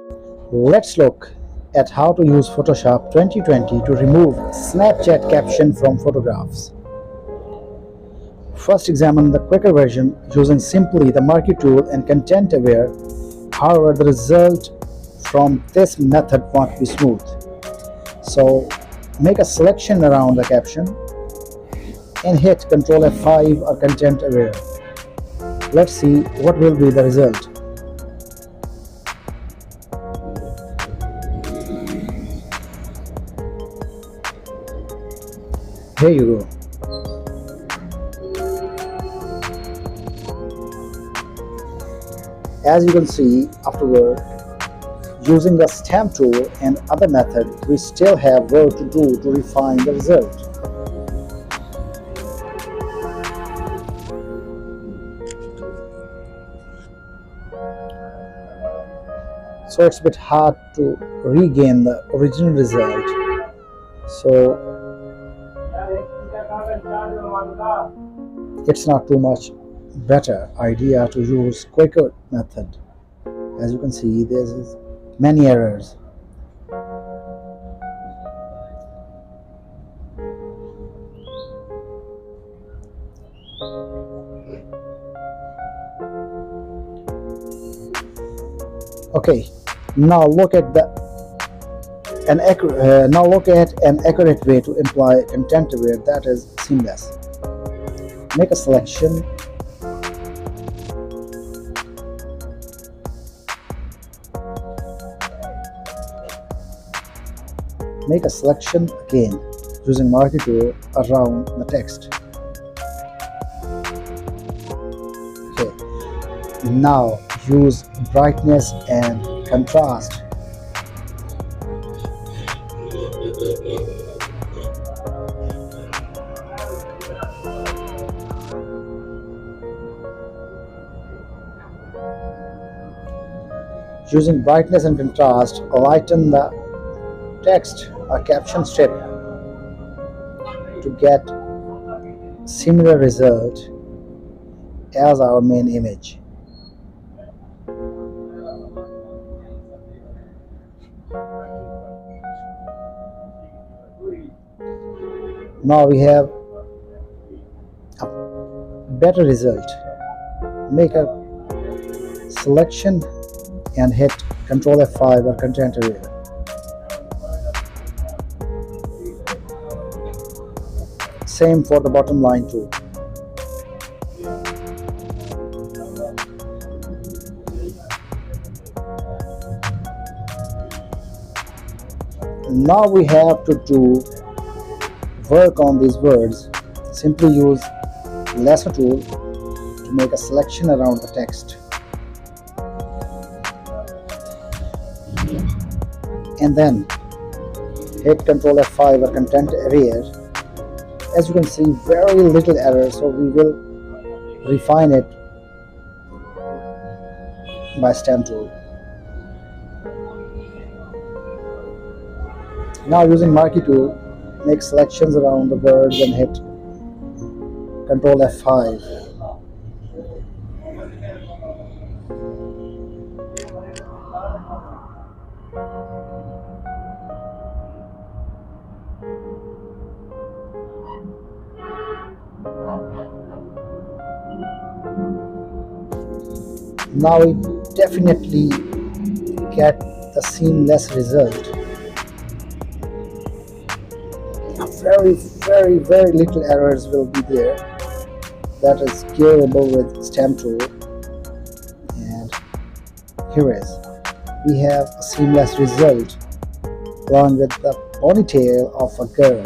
Let's look at how to use Photoshop 2020 to remove Snapchat caption from photographs. First, examine the quicker version using simply the marquee tool and content aware. However, the result from this method won't be smooth. So, make a selection around the caption and hit Ctrl F5 or content aware. Let's see what will be the result. Here you go. As you can see afterward, using the stamp tool and other method, we still have work to do to refine the result. So it's a bit hard to regain the original result. So it's not too much better idea to use quicker method. As you can see, there's many errors. Okay, now look at an accurate way to imply content aware, that is seamless. Make a selection again using marquee tool around the text. Okay, now use brightness and contrast. Using brightness and contrast, lighten the text or caption strip to get similar result as our main image. Now we have a better result. Make a selection and hit Ctrl F5 or content aware. Same for the bottom line too. Now we have to do work on these words. Simply use lasso tool to make a selection around the text. And then hit Ctrl F5 or content aware. As you can see, very little error, so we will refine it by stamp tool. Now using marquee tool, make selections around the words and hit Ctrl F5. Now we definitely get the seamless result. Very little errors will be there. That is curable with stamp tool. And here is, we have a seamless result along with the ponytail of a girl.